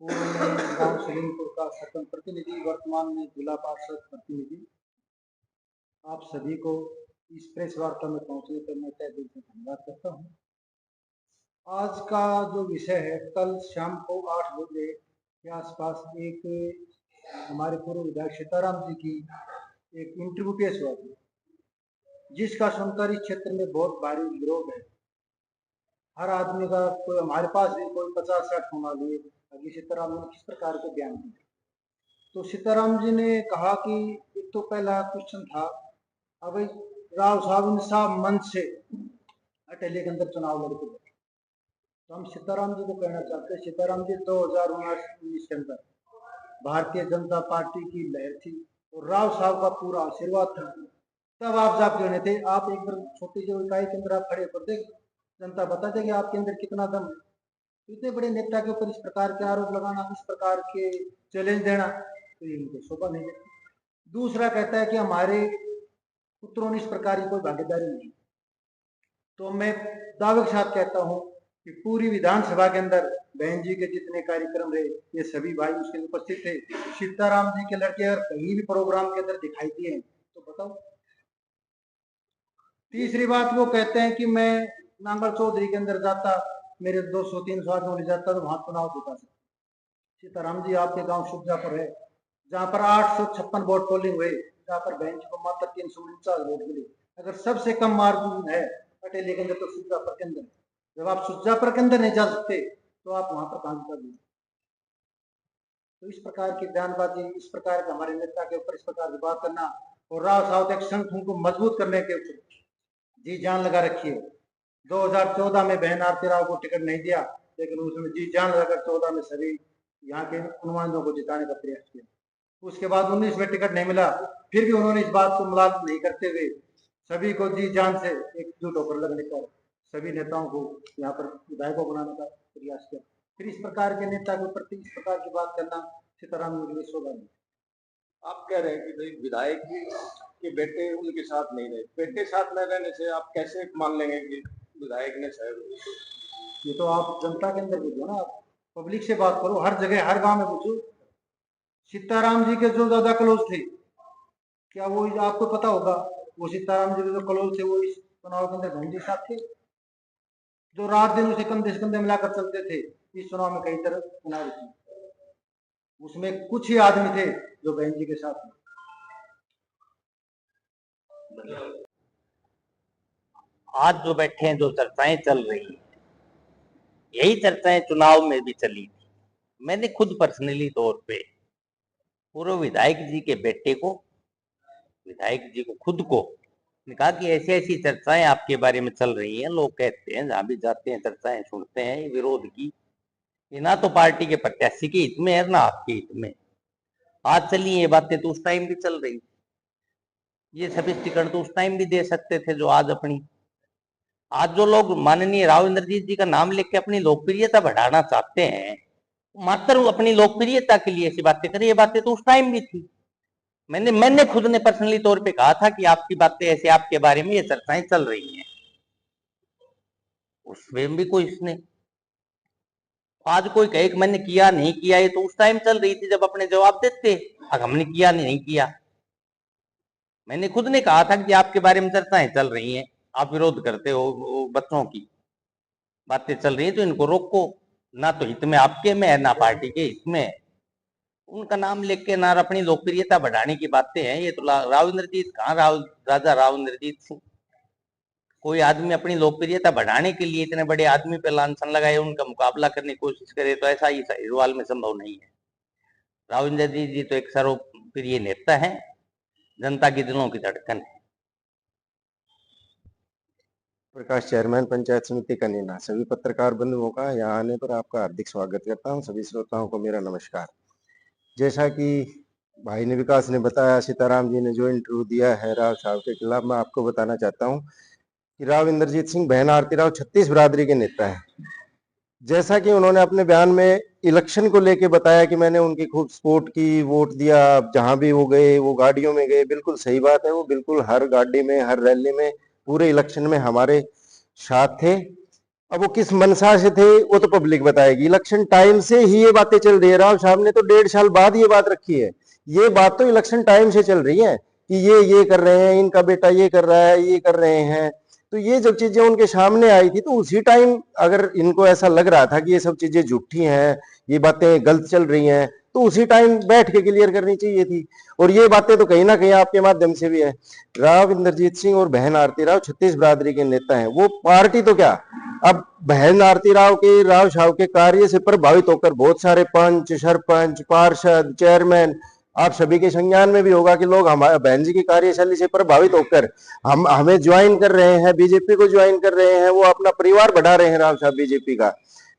पूर्व में गांव सलीमपुर का सरपंच प्रतिनिधि, वर्तमान में जिला पार्षद प्रतिनिधि। आप सभी को इस प्रेस वार्ता में पहुंचने पर मैं तहे दिल से धन्यवाद करता हूं। आज का जो विषय है, कल शाम को 8 बजे के आसपास एक हमारे पूर्व विधायक सीताराम जी की एक इंटरव्यू पेश हुआ था, जिसका सुनकर इस क्षेत्र में बहुत भारी विरोध है। हर आदमी का कोई, हमारे पास भी कोई 50-60 फोन आ लिए अभी सीताराम ने किस प्रकार के बयान दिए। तो सीताराम जी ने कहा कि एक तो पहला क्वेश्चन था, अब राव साहब मन से अटेली के अंदर चुनाव लड़के। तो हम सीताराम जी को कहना चाहते हैं, सीताराम जी 2019 के अंदर भारतीय जनता पार्टी की लहर थी और राव साहब का पूरा आशीर्वाद था, तब आप जा क्यों नहीं थे? आप एक बार छोटी जो इकाई के अंदर आप खड़े कर देख, जनता बता देगी आपके अंदर कितना दम है। इतने बड़े नेता के ऊपर इस प्रकार के आरोप लगाना, इस प्रकार के चैलेंज देना, तो ये इनको शोभा नहीं देती। दूसरा कहता है कि हमारे पुत्रों ने इस प्रकार की कोई भागीदारी नहीं। तो मैं दावे के साथ कहता हूं कि पूरी विधानसभा के अंदर बहन जी के जितने कार्यक्रम रहे, ये सभी भाई उसके उपस्थित थे। सीताराम जी के लड़के अगर कहीं भी प्रोग्राम के अंदर दिखाई दिए तो बताओ। तीसरी बात, वो कहते हैं कि मैं नांगल चौधरी के अंदर जाता, मेरे 200-300 आदमी ले जाता तो वहां चुनाव जीता सकता। सीताराम जी, आपके गांव सुरजापुर है, जहां पर 856 वोट पोलिंग हुई, जहां पर बहन जी को मात्र 349 वोट मिले। अगर सबसे कम मार्जिन है अटेली के अंदर तो सुरजापुर के अंदर। जब आप सुरजापुर के अंदर नहीं जा सकते तो आप वहां पर कहां जीता देंगे? तो इस प्रकार की बयानबाजी, इस प्रकार के हमारे नेता के ऊपर इस प्रकार की बात करना, और राव साहब एक संगठन को मजबूत करने के ऊपर जी जान लगा रखी है। 2014 में बहन आरती राव को टिकट नहीं दिया, लेकिन उसमें जी जान लगाकर 14 में सभी यहाँ के अनुमानों को जिताने का प्रयास किया। उसके बाद 19 में टिकट नहीं मिला, फिर भी उन्होंने इस बात को मुलायम नहीं करते हुए सभी को जी जान से एकजुट होकर लगने का, सभी नेताओं को यहाँ पर विधायकों बनाने का प्रयास किया। फिर इस प्रकार के नेता के प्रति इस प्रकार की बात करना सीताराम के लिए शोभा नहीं। आप कह रहे हैं कि भाई विधायक के बेटे उनके साथ नहीं रहे, बेटे साथ न रहने से आप कैसे मान लेंगे कि विधायक ने शायद? ये तो आप जनता के अंदर पूछो ना, आप पब्लिक से बात करो, हर जगह हर गांव में पूछो। सीताराम जी के जो ज्यादा क्लोज थे, क्या वो आपको पता होगा? वो सीताराम जी के जो क्लोज थे वो इस चुनाव के अंदर घंटे साथ थे, जो रात दिन उसे कंधे से कंधे मिलाकर चलते थे। इस चुनाव में कई तरह चुनाव थे, उसमें कुछ ही आदमी थे जो बहन जी के साथ थे। आज जो बैठे हैं, जो चर्चाएं चल रही हैं, यही चर्चाएं चुनाव में भी चली थी। मैंने खुद पर्सनली तौर पे पूर्व विधायक जी के बेटे को, विधायक जी को खुद को कहा कि ऐसी ऐसी चर्चाएं आपके बारे में चल रही हैं, लोग कहते हैं, जहां भी जाते हैं चर्चाएं सुनते हैं विरोध की, ये ना तो पार्टी के प्रत्याशी के हित में है ना आपके हित में। आज चली ये बातें तो उस टाइम भी चल रही, ये सफिस्टिकेट तो उस टाइम भी दे सकते थे जो आज अपनी। आज जो लोग माननीय राव इंद्रजीत जी का नाम लेके अपनी लोकप्रियता बढ़ाना चाहते हैं, मात्र अपनी लोकप्रियता के लिए ऐसी बातें करें, ये बातें तो उस टाइम भी थी। मैंने खुद ने पर्सनली तौर पे कहा था कि आपकी बातें ऐसे, आपके बारे में ये चर्चाएं चल रही हैं, उसमें भी कोई इसने आज कोई कहे कि मैंने किया नहीं किया, ये तो उस टाइम चल रही थी जब अपने जवाब देते, अब हमने किया नहीं किया। मैंने खुद ने कहा था कि आपके बारे में चर्चाएं चल रही हैं, आप विरोध करते हो, बच्चों की बातें चल रही है, तो इनको रोको, ना तो हित में आपके में है ना पार्टी के हित में। उनका नाम लेके ना अपनी लोकप्रियता बढ़ाने की बातें हैं, ये तो राव इंद्रजीत कहाँ, राजा राव इंद्रजीत सिंह। कोई आदमी अपनी लोकप्रियता बढ़ाने के लिए इतने बड़े आदमी पे लांछन लगाए, उनका मुकाबला करने की कोशिश करे, तो ऐसा ही हिरवाल में संभव नहीं है। राव इंद्रजीत जी तो एक सर्वप्रिय नेता है, जनता के दिलों की धड़कन है। प्रकाश, चेयरमैन पंचायत समिति कनीना, सभी पत्रकार बंधुओं का यहाँ आने पर आपका हार्दिक स्वागत करता हूँ। सभी श्रोताओं को मेरा नमस्कार। जैसा कि भाई ने, विकास ने बताया, सीताराम जी ने जो इंटरव्यू दिया है राव साहब के खिलाफ, मैं आपको बताना चाहता हूँ कि राव इंद्रजीत सिंह बहन आरती राव 36 बिरादरी के नेता है। जैसा कि उन्होंने अपने बयान में इलेक्शन को लेके बताया कि मैंने उनकी खूब सपोर्ट की, वोट दिया, जहां भी वो गए वो गाड़ियों में गए, बिल्कुल सही बात है। वो बिल्कुल हर गाड़ी में, हर रैली में, पूरे इलेक्शन में हमारे साथ थे। अब वो किस मनसा से थे वो तो पब्लिक बताएगी। इलेक्शन टाइम से ही ये बातें चल रही है। राव साहब ने तो 1.5 साल बाद ये बात रखी है। ये बात तो इलेक्शन टाइम से चल रही है कि ये कर रहे हैं, इनका बेटा ये कर रहा है, ये कर रहे हैं। तो ये जब चीजें उनके सामने आई थी तो उसी टाइम अगर इनको ऐसा लग रहा था कि ये सब चीजें झूठी हैं, ये बातें गलत चल रही हैं, तो उसी टाइम बैठ के क्लियर करनी चाहिए थी। और ये बातें तो कहीं ना कहीं आपके माध्यम से भी है। राव इंद्रजीत सिंह और बहन आरती राव छत्तीस बिरादरी के नेता हैं। वो पार्टी तो क्या, अब बहन आरती राव के, राव साहब के कार्य से प्रभावित होकर बहुत सारे पंच, सरपंच, पार्षद, चेयरमैन, आप सभी के संज्ञान में भी होगा कि लोग हमारे बहन जी की कार्यशैली से प्रभावित होकर हमें ज्वाइन कर रहे हैं, बीजेपी को ज्वाइन कर रहे हैं, वो अपना परिवार बढ़ा रहे हैं राव साहब बीजेपी का।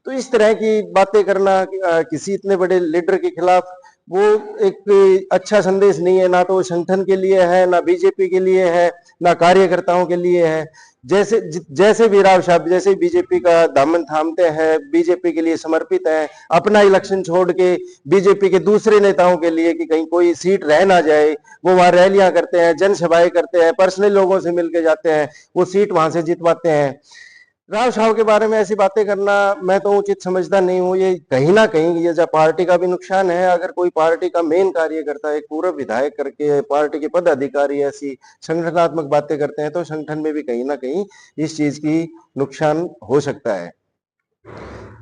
तो इस तरह की बातें करना किसी इतने बड़े लीडर के खिलाफ वो एक अच्छा संदेश नहीं है। ना तो वो संगठन के लिए है, ना बीजेपी के लिए है, ना कार्यकर्ताओं के लिए है। जैसे भी राव साहब जैसे बीजेपी का दामन थामते हैं, बीजेपी के लिए समर्पित हैं, अपना इलेक्शन छोड़ के बीजेपी के दूसरे नेताओं के लिए कि कहीं कोई सीट रह ना जाए, वो वहां रैलियां करते हैं, जनसभाएं करते हैं, पर्सनल लोगों से मिलकर जाते हैं, वो सीट वहां से जितवाते हैं। राव साहब के बारे में ऐसी बातें करना मैं तो उचित समझता नहीं हूँ। ये कहीं ना कहीं ये जब पार्टी का भी नुकसान है। अगर कोई पार्टी का मेन कार्यकर्ता एक पूर्व विधायक करके पार्टी के पदाधिकारी ऐसी संगठनात्मक बातें करते हैं तो संगठन में भी कहीं ना कहीं इस चीज की नुकसान हो सकता है।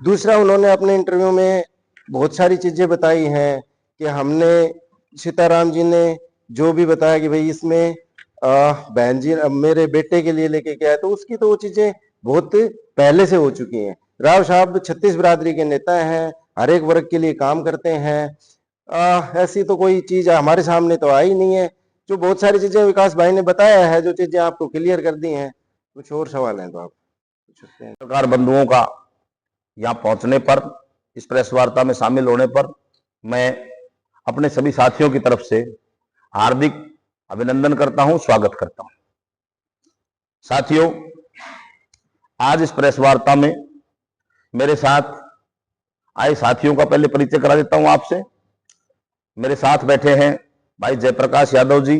दूसरा, उन्होंने अपने इंटरव्यू में बहुत सारी चीजें बताई हैं कि हमने, सीताराम जी ने जो भी बताया कि भाई इसमें बहन जी मेरे बेटे के लिए लेके गया है, तो उसकी तो वो चीजें बहुत पहले से हो चुकी हैं। राव साहब छत्तीस बिरादरी के नेता हैं, हर एक वर्ग के लिए काम करते हैं। ऐसी तो कोई चीज हमारे सामने तो आई नहीं है। जो बहुत सारी चीजें विकास भाई ने बताया है, जो चीजें आपको क्लियर कर दी हैं। कुछ और सवाल है तो आप पूछ सकते हैं। पत्रकार बंधुओं का यहाँ पहुंचने पर, इस प्रेस वार्ता में शामिल होने पर मैं अपने सभी साथियों की तरफ से हार्दिक अभिनंदन करता हूं, स्वागत करता हूं। साथियों, आज इस प्रेस वार्ता में मेरे साथ आए साथियों का पहले परिचय करा देता हूं आपसे। मेरे साथ बैठे हैं भाई जयप्रकाश यादव जी,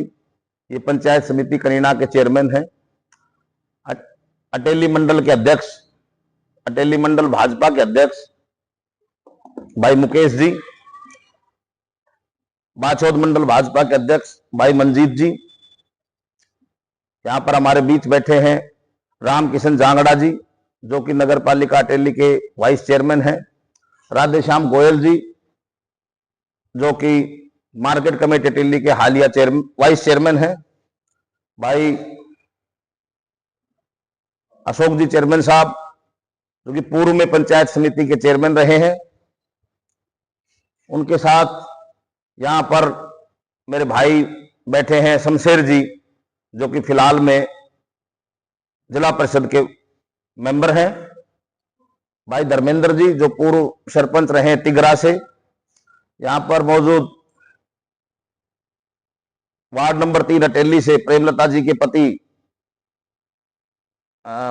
ये पंचायत समिति कनीना के चेयरमैन हैं। अटेली मंडल के अध्यक्ष, अटेली मंडल भाजपा के अध्यक्ष भाई मुकेश जी। बाछौद मंडल भाजपा के अध्यक्ष भाई मंजीत जी। यहां पर हमारे बीच बैठे हैं रामकिशन जांगड़ा जी, जो कि नगर पालिका अटेली के वाइस चेयरमैन हैं। राधेश्याम गोयल जी, जो कि मार्केट कमेटी अटेली के हालिया वाइस चेयरमैन हैं। भाई अशोक जी चेयरमैन साहब, जो कि पूर्व में पंचायत समिति के चेयरमैन रहे हैं। उनके साथ यहां पर मेरे भाई बैठे हैं शमशेर जी, जो कि फिलहाल में जिला परिषद के मेंबर हैं। भाई धर्मेंद्र जी, जो पूर्व सरपंच रहे हैं तिगरा से। यहां पर मौजूद वार्ड नंबर 3 अटेली से प्रेमलता जी के पति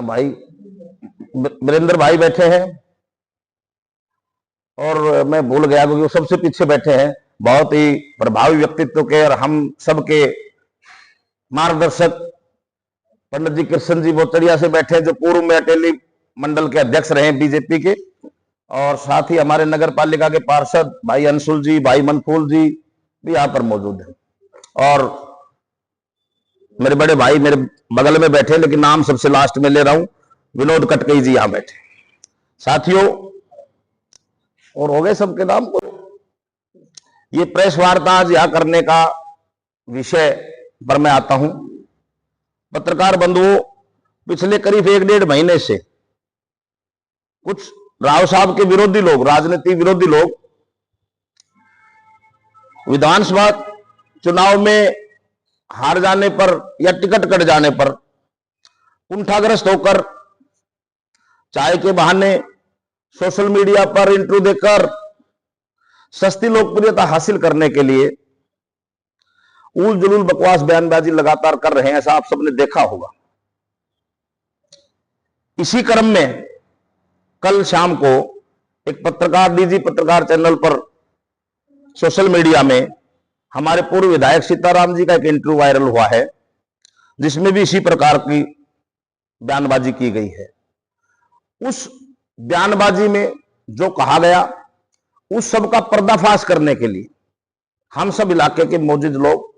भाई वीरेंद्र भाई बैठे हैं। और मैं भूल गया क्योंकि वो सबसे पीछे बैठे हैं, बहुत ही प्रभावी व्यक्तित्व के और हम सबके मार्गदर्शक पंडित जी कृष्ण जी बोतरिया से बैठे हैं, जो पूर्व में अटेली मंडल के अध्यक्ष रहे हैं बीजेपी के। और साथ ही हमारे नगर पालिका के पार्षद भाई अंशुल जी, भाई मनफूल जी भी यहाँ पर मौजूद हैं। और मेरे बड़े भाई मेरे बगल में बैठे, लेकिन नाम सबसे लास्ट में ले रहा हूं, विनोद कटकई जी यहां बैठे। साथियों, और हो गए सबके नाम। ये प्रेस वार्ता आज यहां करने का विषय पर मैं आता हूं। पत्रकार बंधुओं, पिछले करीब 1-1.5 महीने से कुछ राव साहब के विरोधी लोग, राजनीति विरोधी लोग, विधानसभा चुनाव में हार जाने पर या टिकट कट जाने पर कुंठाग्रस्त होकर चाय के बहाने सोशल मीडिया पर इंटरव्यू देकर सस्ती लोकप्रियता हासिल करने के लिए उल जुलूल बकवास बयानबाजी लगातार कर रहे हैं, ऐसा आप सबने देखा होगा। इसी क्रम में कल शाम को एक पत्रकार, डीजी पत्रकार चैनल पर सोशल मीडिया में हमारे पूर्व विधायक सीताराम जी का एक इंटरव्यू वायरल हुआ है, जिसमें भी इसी प्रकार की बयानबाजी की गई है। उस बयानबाजी में जो कहा गया उस सब का पर्दाफाश करने के लिए हम सब इलाके के मौजूद लोग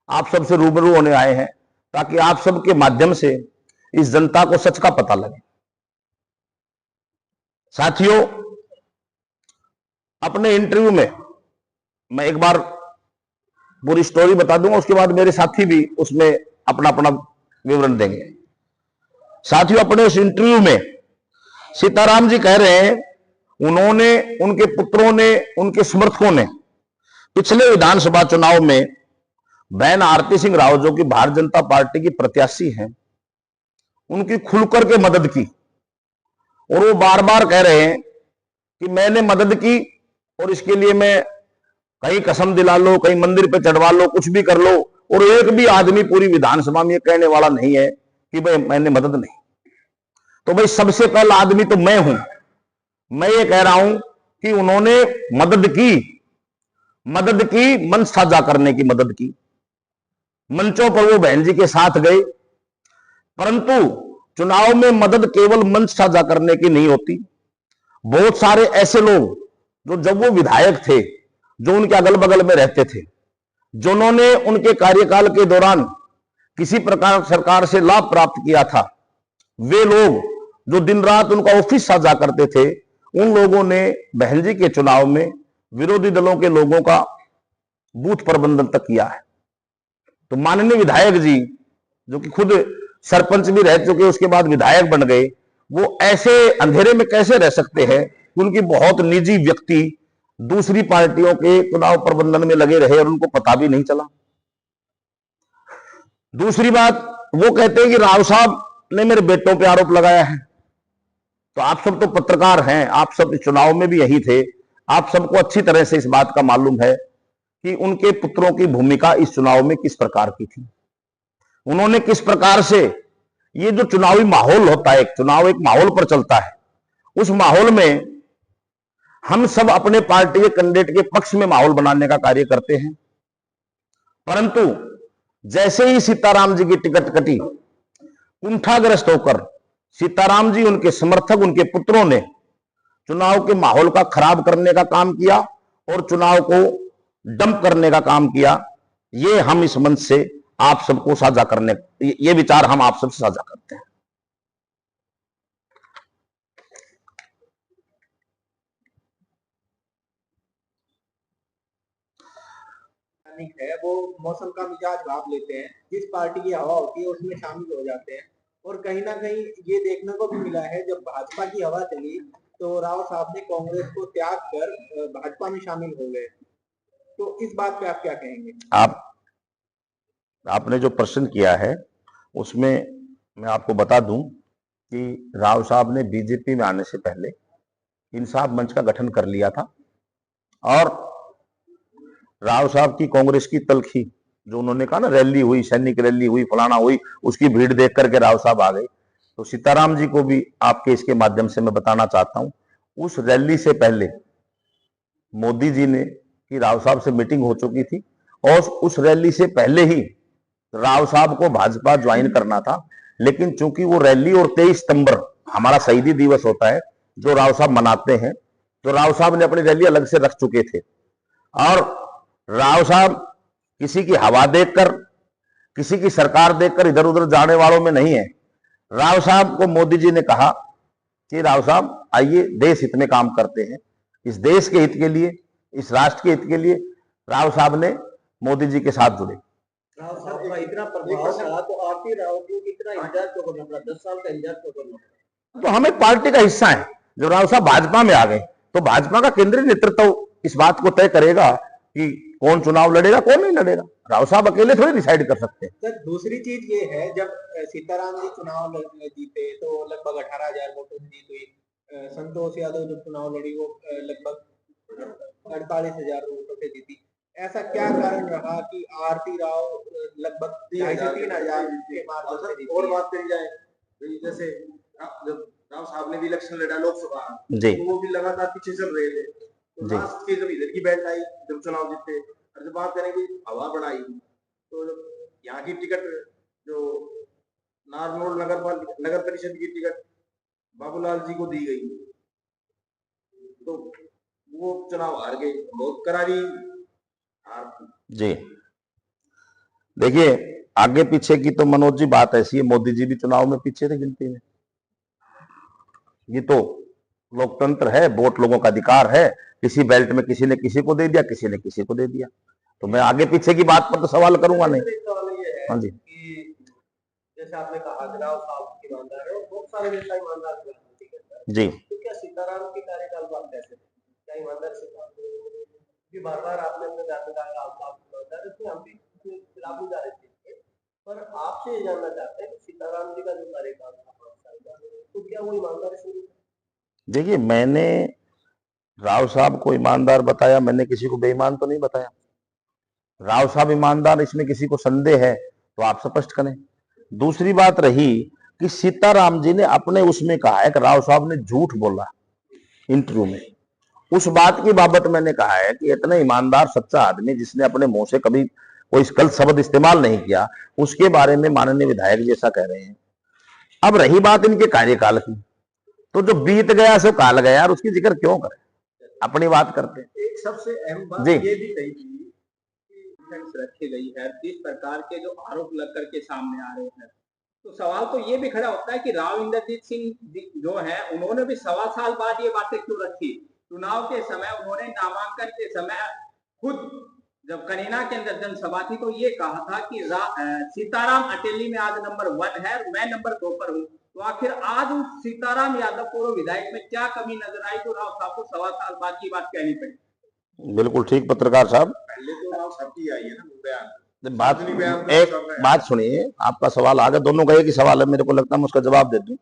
आप सबसे रूबरू होने आए हैं, ताकि आप सब के माध्यम से इस जनता को सच का पता लगे। साथियों, अपने इंटरव्यू में मैं एक बार पूरी स्टोरी बता दूंगा, उसके बाद मेरे साथी भी उसमें अपना अपना विवरण देंगे। साथियों, अपने उस इंटरव्यू में सीताराम जी कह रहे हैं, उन्होंने, उनके पुत्रों ने, उनके समर्थकों ने पिछले विधानसभा चुनाव में बहन आरती सिंह राव, जो कि भारतीय जनता पार्टी की प्रत्याशी हैं, उनकी खुलकर के मदद की। और वो बार बार कह रहे हैं कि मैंने मदद की और इसके लिए मैं कहीं कसम दिला लो, कहीं मंदिर पे चढ़वा लो, कुछ भी कर लो, और एक भी आदमी पूरी विधानसभा में ये कहने वाला नहीं है कि भाई मैंने मदद नहीं। तो भाई सबसे पहला आदमी तो मैं हूं। मैं ये कह रहा हूं कि उन्होंने मदद की, मंच साझा करने की मदद की, मंचों पर वो बहन जी के साथ गए। परंतु चुनाव में मदद केवल मंच साझा करने की नहीं होती। बहुत सारे ऐसे लोग जो जब वो विधायक थे, जो उनके अगल बगल में रहते थे, जिन्होंने उनके कार्यकाल के दौरान किसी प्रकार सरकार से लाभ प्राप्त किया था, वे लोग जो दिन रात उनका ऑफिस साझा करते थे, उन लोगों ने बहन जी के चुनाव में विरोधी दलों के लोगों का बूथ प्रबंधन तक किया है। तो माननीय विधायक जी, जो कि खुद सरपंच भी रह चुके, उसके बाद विधायक बन गए, वो ऐसे अंधेरे में कैसे रह सकते हैं? उनकी बहुत निजी व्यक्ति दूसरी पार्टियों के चुनाव प्रबंधन में लगे रहे और उनको पता भी नहीं चला। दूसरी बात, वो कहते हैं कि राव साहब ने मेरे बेटों पे आरोप लगाया है। तो आप सब तो पत्रकार हैं, आप सब चुनाव में भी यही थे, आप सबको अच्छी तरह से इस बात का मालूम है कि उनके पुत्रों की भूमिका इस चुनाव में किस प्रकार की थी। उन्होंने किस प्रकार से, ये जो चुनावी माहौल होता है, चुनाव एक माहौल पर चलता है, उस माहौल में हम सब अपने पार्टी के कैंडिडेट के पक्ष में माहौल बनाने का कार्य करते हैं। परंतु जैसे ही सीताराम जी की टिकट कटी, कुंठाग्रस्त होकर सीताराम जी, उनके समर्थक, उनके पुत्रों ने चुनाव के माहौल का खराब करने का काम किया और चुनाव को डंप करने का काम किया। ये हम इस मंच से आप सबको साझा करने, ये विचार हम आप सबसे साझा करते हैं। है वो मौसम का मिजाज भाप लेते हैं, जिस पार्टी की हवा होती है उसमें शामिल हो जाते हैं। और कहीं ना कहीं ये देखने को भी मिला है, जब भाजपा की हवा चली तो राव साहब ने कांग्रेस को त्याग कर भाजपा में शामिल हो गए। तो इस बात पे आप क्या कहेंगे? आपने जो प्रश्न किया है उसमें मैं आपको बता दूं कि राव साहब ने बीजेपी में आने से पहले इंसाफ मंच का गठन कर लिया था, और राव साहब की कांग्रेस की तलखी, जो उन्होंने कहा ना, रैली हुई, सैनिक रैली हुई, फलाना हुई, उसकी भीड़ देख करके राव साहब आ गए। तो सीताराम जी को भी आपके इसके माध्यम से मैं बताना चाहता हूं, उस रैली से पहले मोदी जी ने की राव साहब से मीटिंग हो चुकी थी, और उस रैली से पहले ही राव साहब को भाजपा ज्वाइन करना था। लेकिन चूंकि वो रैली और 23 सितंबर हमारा शहीदी दिवस होता है जो राव साहब मनाते हैं, तो राव साहब ने अपनी रैली अलग से रख चुके थे। और राव साहब किसी की हवा देखकर, किसी की सरकार देखकर इधर उधर जाने वालों में नहीं है। राव साहब को मोदी जी ने कहा कि राव साहब आइए, देश हित में काम करते हैं, इस देश के हित के लिए, इस राष्ट्र के हित के लिए राव साहब ने मोदी जी के साथ जुड़े। राव साहब का इतना प्रभाव था तो आरती राव को कितना इंतजार तो करना पड़ा, 10 साल का इंतजार तो करना पड़ा। तो हमें पार्टी का हिस्सा है। जब राव साहब भाजपा में आ गए तो भाजपा का केंद्रीय नेतृत्व इस बात को तय करेगा कि कौन चुनाव लड़ेगा, कौन नहीं लड़ेगा। राव साहब अकेले थोड़ी डिसाइड कर सकते हैं। सर, दूसरी चीज ये है, जब सीताराम जी चुनाव जीते तो लगभग 18,000 वोटों से जीत हुई। संतोष यादव जो चुनाव लड़ी वो लगभग 48,000 वोटों से जीती। ऐसा क्या कारण रहा कि आरती राव लगभग 3,500 के मार्जिन से जीती? और बात करी जाए, जैसे जब राव साहब ने भी इलेक्शन लड़ा लोकसभा, जी, तो वो भी लगातार पीछे चल रहे थे। तो जी। लास्ट के जब इधर की बैठ आई, जब चुनाव जीते, और जब बात करें कि हवा बढ़ाई, तो यहाँ की टिकट जो नारनौल नगर परिषद की टिकट बाबूलाल जी को दी गई, तो वो चुनाव हार गए, बहुत करारी हार थी। जी देखिए, आगे पीछे की तो मनोज जी बात ऐसी है, मोदी जी भी चुनाव में पीछे थे गिनती में। ये तो लोकतंत्र है, वोट लोगों का अधिकार है। किसी बेल्ट में किसी ने किसी को दे दिया, किसी ने किसी को दे दिया, तो मैं आगे पीछे की बात पर तो सवाल करूंगा नहीं। एक सवाल ये है हाँ जी। कि जैसे आपने कहा राव साहब ईमानदार है और बहुत सारे नेता ईमानदार थे राजनीति के अंदर, जी तो क्या सीताराम के कार्यकाल को आप कैसे थे? क्या ईमानदार से काम हुए? कि बार बार आपने अपने जाते कहा राव साहब ईमानदार है, इसमें हम भी इसमें खिलाफ नहीं जा रहे थे, पर आपसे ये जानना चाहते हैं कि सीताराम जी का जो कार्यकाल था 5 साल का, तो क्या वो ईमानदारी से नहीं था? देखिए, मैंने राव साहब को ईमानदार बताया, मैंने किसी को बेईमान तो नहीं बताया। राव साहब ईमानदार, इसमें किसी को संदेह है तो आप स्पष्ट करें। दूसरी बात रही कि सीताराम जी ने अपने उसमें कहा है कि राव साहब ने झूठ बोला इंटरव्यू में। उस बात की बाबत मैंने कहा है कि इतना ईमानदार सच्चा आदमी जिसने अपने मुंह से कभी कोई गलत शब्द इस्तेमाल नहीं किया, उसके बारे में माननीय विधायक जैसा कह रहे हैं। अब रही बात इनके कार्यकाल की, तो जो बीत गया सो काल गया, और उसकी जिक्र क्यों करें, अपनी बात करते हैं। एक सबसे अहम बात जी। ये भी कही थी कि डिफेंस रखी गई है, जिस प्रकार के जो आरोप लग करके सामने आ रहे हैं, तो सवाल तो ये भी खड़ा होता है कि राव इंद्रजीत सिंह जो है, उन्होंने भी 1.25 साल बाद ये बातें क्यों रखी? चुनाव के समय उन्होंने नामांकन के समय खुद जब करीना के अंदर जनसभा थी तो ये कहा था कि सीताराम अटेली में आज नंबर 1 है, मैं नंबर 2 पर हूँ। तो आखिर आज उस सीताराम यादव पूर्व विधायक में क्या कमी नजर आई जो राव साहब को 1.25 साल बाद की बात कहनी पड़ी? बिल्कुल ठीक पत्रकार साहब, पहले तो राव साहब की आई है ना बयान, बात सार्वजनिक बयान तो एक सब है। बात सुनिए, आपका सवाल आ गया, दोनों का एक ही सवाल है, मेरे को लगता है मैं उसका जवाब दे दूं।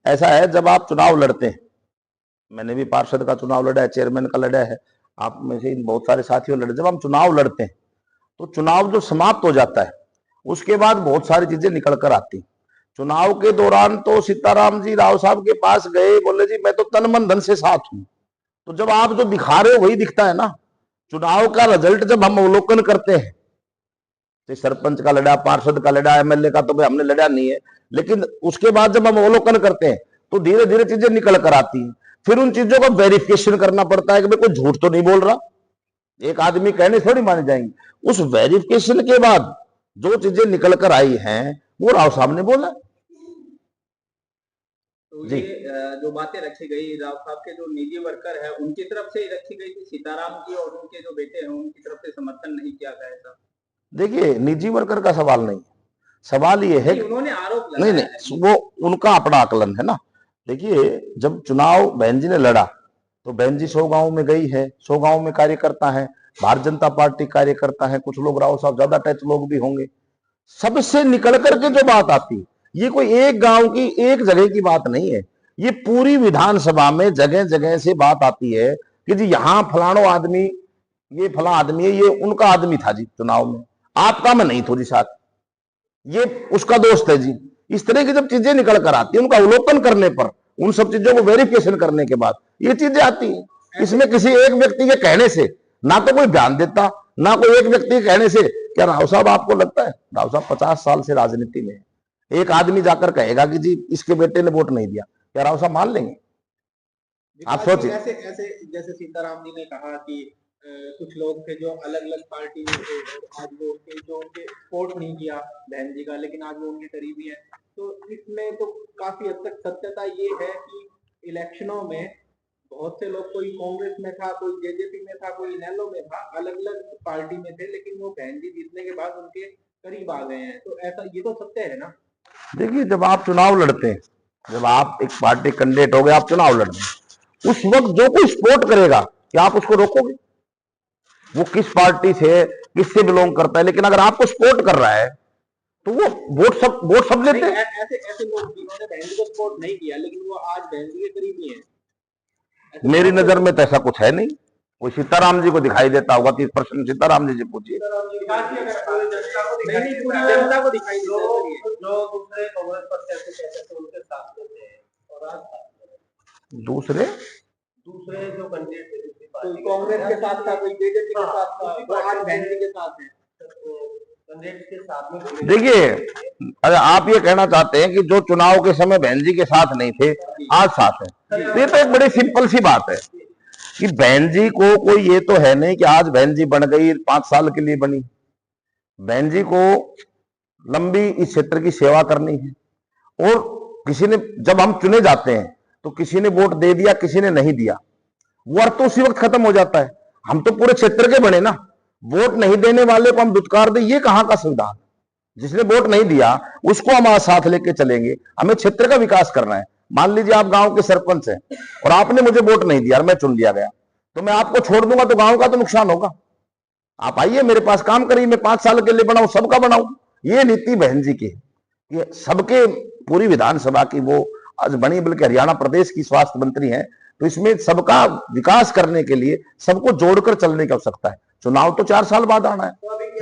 ऐसा है, जब आप चुनाव लड़ते हैं, मैंने भी पार्षद का चुनाव लड़ा है, चेयरमैन का लड़ा है, आप में से इन बहुत सारे साथियों लड़े। जब हम चुनाव लड़ते हैं तो चुनाव जो समाप्त हो जाता है उसके बाद बहुत सारी चीजें निकल कर आती। चुनाव के दौरान तो सीताराम जी राव साहब के पास गए, बोले जी मैं तो तन मन धन से साथ हूं। तो जब आप जो दिखा रहे हो वही दिखता है ना। चुनाव का रिजल्ट जब हम अवलोकन करते हैं, तो सरपंच का लड़ा, पार्षद का लड़ा, एमएलए का तो भाई हमने लड़ा नहीं है, लेकिन उसके बाद जब हम अवलोकन करते हैं तो धीरे धीरे चीजें निकल कर आती हैं। फिर उन चीजों को वेरिफिकेशन करना पड़ता है कि भाई कोई झूठ तो नहीं बोल रहा, एक आदमी कहने थोड़ी माने जाएंगे। उस वेरिफिकेशन के बाद जो चीजें निकल कर आई हैं वो राव साहब ने बोला। तो जी। ये जो बातें रखी गई राव साहब के जो निजी वर्कर है उनकी तरफ से रखी गई थी, सीताराम जी और उनके जो बेटे हैं उनकी तरफ से समर्थन नहीं किया गया था? देखिए, निजी वर्कर का सवाल नहीं, सवाल ये है नहीं, उन्होंने आरोप नहीं लगाया नहीं, वो उनका अपना आकलन है ना। देखिए, जब चुनाव बहन जी ने लड़ा तो बहन जी 100 गांव में गई है, 100 गांव में कार्यकर्ता है, भारतीय जनता पार्टी कार्यकर्ता है, कुछ लोग राव साहब ज्यादा टच लोग भी होंगे, सबसे निकल करके जो बात आती, ये कोई एक गांव की एक जगह की बात नहीं है, ये पूरी विधानसभा में जगह जगह से बात आती है कि जी यहाँ फलानो आदमी, ये फला आदमी है, ये उनका आदमी था जी चुनाव में, आपका में नहीं थोड़ी साथ, ये उसका दोस्त है जी। इस तरह की जब चीजें निकल कर आती है, उनका अवलोकन करने पर, उन सब चीजों को वेरिफिकेशन करने के बाद ये चीजें आती हैं। इसमें किसी एक व्यक्ति के कहने से ना तो कोई बयान देता, ना कोई एक व्यक्ति के कहने से। क्या राव साहब, आपको लगता है राव साहब 50 साल से राजनीति में, एक आदमी जाकर कहेगा कि जी इसके बेटे ने वोट नहीं दिया, क्या राव साहब मान लेंगे? आप सोचिए। ऐसे ऐसे जैसे सीताराम जी ने कहा कि कुछ लोग थे जो अलग अलग पार्टी में थे और आज वो उनके सपोर्ट नहीं किया बहन जी का, लेकिन आज वो उनके करीबी है। तो इसमें तो काफी हद तक सत्यता ये है कि इलेक्शनों में बहुत से लोग, कोई कांग्रेस में था, कोई जेजेपी में था, कोई इनेलो में था, अलग अलग पार्टी में थे, लेकिन वो बहन जी जीतने के बाद उनके करीब आ गए हैं। तो ऐसा ये तो सत्य है ना? देखिए, जब आप चुनाव लड़ते हैं, जब आप एक पार्टी कैंडिडेट हो गए, आप चुनाव लड़ते हैं, उस वक्त जो कोई सपोर्ट करेगा क्या आप उसको रोकोगे? वो किस पार्टी से, किससे बिलोंग करता है, लेकिन अगर आपको सपोर्ट कर रहा है तो वो वोट सब लेते हैं। ऐसे ऐसे लोग जिन्होंने बहन जी को सपोर्ट नहीं किया लेकिन वो आज बहन जी के करीबी हैं, मेरी नजर में तो ऐसा कुछ है नहीं। कोई सीताराम जी को दिखाई देता होगा, 30% सीताराम जी से पूछिए। जनता को दिखाई जो दूसरे कांग्रेस प्रत्याशी कहते थे उनके साथ में थे और आज दूसरे जो कैंडिडेट थे, कोई कांग्रेस के साथ था, कोई बीजेपी के साथ था, वो आज बहन जी के साथ है। कैंडिडेट के साथ में देखिए, अरे आप ये कहना चाहते हैं कि जो चुनाव के समय बहन जी के साथ नहीं थे आज साथ है, ये तो एक बड़ी सिंपल सी बात है कि बहन जी को कोई ये तो है नहीं कि आज बहन जी बन गई 5 साल के लिए बनी। बहन जी को लंबी इस क्षेत्र की सेवा करनी है, और किसी ने, जब हम चुने जाते हैं तो किसी ने वोट दे दिया, किसी ने नहीं दिया, वो अर्थ तो उसी वक्त खत्म हो जाता है। हम तो पूरे क्षेत्र के बने ना, वोट नहीं देने वाले को हम दुत्कार दें, ये कहां का संविधान। जिसने वोट नहीं दिया उसको हम आज साथ लेके चलेंगे। हमें क्षेत्र का विकास करना है। मान लीजिए आप गांव के सरपंच हैं और आपने मुझे वोट नहीं दिया और मैं चुन लिया गया, तो मैं आपको छोड़ दूंगा तो गांव का तो नुकसान होगा। आप आइए मेरे पास काम करिए, मैं 5 साल के लिए बनाऊं, सबका बनाऊं। ये नीति बहन जी की है, ये सबके, पूरी विधानसभा की वो आज बनी, बल्कि हरियाणा प्रदेश की स्वास्थ्य मंत्री हैं, तो इसमें सबका विकास करने के लिए सबको जोड़कर चलने की आवश्यकता है। चुनाव तो 4 साल बाद आना है,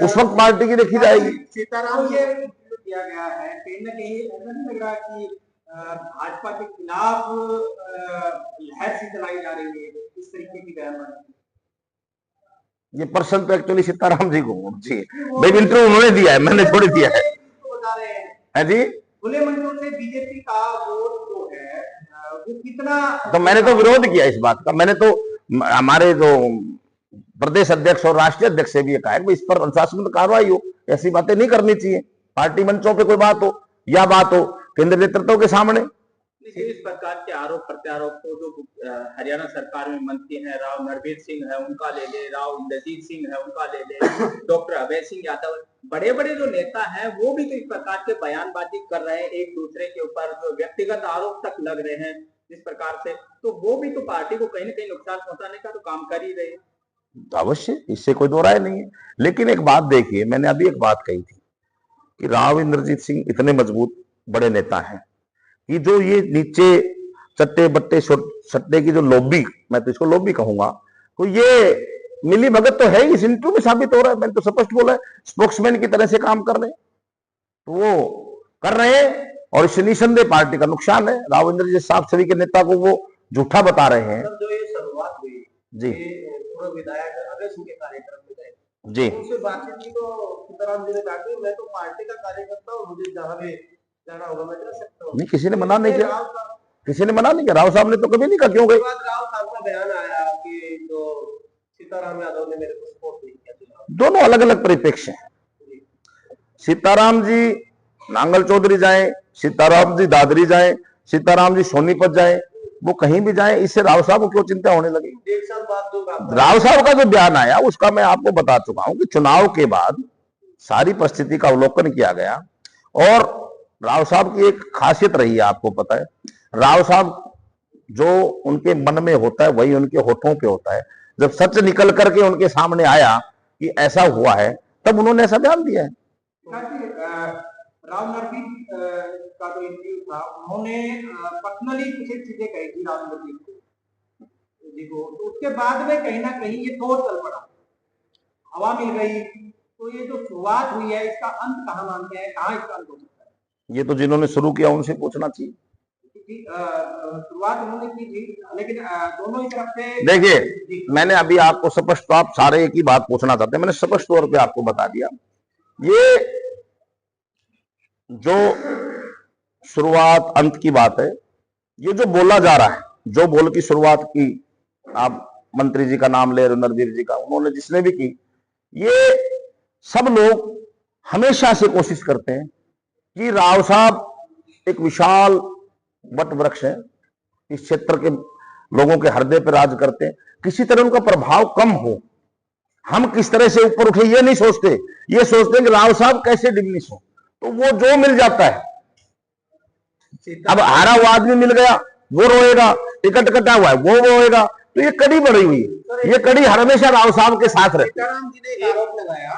उस वक्त पार्टी की देखी जाएगी। सीताराम ये किया गया है, कहीं ना कहीं ऐसा नहीं लग रहा कि भाजपा के खिलाफ लहर सी चलाई जा रही है, इस तरीके की बयानबाजी? ये पर्सन तो एक्चुअली सीताराम जी को जी भाई इंटरव्यू उन्होंने दिया है, मैंने थोड़ी दिया है। बता रहे है जी, खुले मंचों से बीजेपी का वोट जो है वो कितना, तो मैंने तो विरोध किया इस बात का। मैंने तो हमारे जो प्रदेश अध्यक्ष और राष्ट्रीय अध्यक्ष से भी ये कहा है कि इस पर अनुशासनात्मक कार्रवाई हो, ऐसी बातें नहीं करनी चाहिए। पार्टी मंचों पे कोई बात हो या बात हो केंद्र नेतृत्व के सामने। इस प्रकार के आरोप प्रत्यारोप को जो हरियाणा सरकार में मंत्री हैं, राव नरवीर सिंह है उनका ले ले, राव इंद्रजीत सिंह है उनका ले ले, डॉक्टर अभय सिंह यादव, बड़े बड़े जो नेता हैं वो भी तो इस प्रकार के बयानबाजी कर रहे हैं, एक दूसरे के ऊपर जो व्यक्तिगत आरोप तक लग रहे हैं इस प्रकार से, तो वो भी तो पार्टी को कहीं ना कहीं नुकसान पहुंचाने का तो काम कर ही रहे हैं। अवश्य, इससे कोई दो राय नहीं है। लेकिन एक बात देखिए, मैंने अभी एक बात कही थी कि राव इंद्रजीत सिंह इतने मजबूत बड़े नेता हैं कि जो ये नीचे चट्टे बट्टे सट्टे की जो लॉबी, मैं तो इसको लॉबी कहूंगा, तो ये मिली भगत तो है, इस इंटरव्यू में साबित हो रहा है। मैंने तो स्पष्ट बोला है, स्पोक्समैन की तरह से काम कर रहे हैं, तो वो कर रहे हैं और इससे निसंदेह पार्टी का नुकसान है। राव इंद्रजीत साहब छवि के नेता को वो झूठा बता रहे हैं। जो ये शुरुआत हुई जी, पूर्व विधायक अभय सिंह के कार्यक्रम में गए, जी, उनसे बातचीत की तो सीताराम जी ने कहा कि मैं तो पार्टी का कार्यकर्ता हूँ, मुझे जहाँ भी जाना होगा मैं जा सकता हूँ। नहीं, किसी ने मना नहीं किया, किसी ने मना नहीं किया। राव साहब ने तो कभी नहीं कहा क्यों गए। राव साहब का बयान आया कि जो सीताराम यादव ने मेरे को सपोर्ट नहीं किया। दोनों अलग अलग परिप्रेक्ष्य हैं। सीताराम जी नांगल चौधरी जाए, सीताराम जी दादरी जाए, सीताराम जी सोनीपत जाए, वो कहीं भी जाए, इससे राव साहब को क्यों चिंता होने लगी। 1 साल बाद जो राव साहब का जो बयान आया उसका मैं आपको बता चुका हूं कि चुनाव के बाद सारी परिस्थिति का अवलोकन किया गया, और राव साहब की एक खासियत रही है, आपको पता है, राव साहब जो उनके मन में होता है वही उनके होठों पे होता है। जब सच निकल करके उनके सामने आया कि ऐसा हुआ है, तब उन्होंने ऐसा बयान दिया है। राव नरवीर का जो इंटरव्यू था, उन्होंने पर्सनली कुछ चीजें कही थी राव नरवीर जी को, तो उसके बाद में कहीं ना कहीं ये दौर चल पड़ा, हवा मिल गई, तो ये जो शुरुआत हुई है इसका अंत कहाँ मानते हैं, कहाँ इसका अंत हो सकता है? ये तो जिन्होंने शुरू किया उनसे पूछना चाहिए। शुरुआत उन्होंने की थी, लेकिन दोनों ही तरफ से देखिए, मैंने अभी आपको स्पष्ट, तो आप सारे एक ही बात पूछना चाहते हैं, मैंने स्पष्ट तौर पे आपको बता दिया। ये जो शुरुआत अंत की बात है, ये जो बोला जा रहा है, जो बोल की शुरुआत की, आप मंत्री जी का नाम ले, नरवीर जी का, उन्होंने जिसने भी की, ये सब लोग हमेशा से कोशिश करते हैं कि राव साहब एक विशाल वट वृक्ष है, इस क्षेत्र के लोगों के हृदय पर राज करते हैं, किसी तरह उनका प्रभाव कम हो, हम किस तरह से ऊपर उठे ये नहीं सोचते, ये सोचते हैं कि राव साहब कैसे डिमिनिश हो, तो वो जो मिल जाता है। अब हारा हुआ आदमी मिल गया, वो रोएगा, टिकट कटा हुआ है वो रोएगा, तो ये कड़ी बढ़ी हुई है, ये कड़ी हमेशा राव साहब के साथ रहती है। सीताराम जी ने एक आरोप लगाया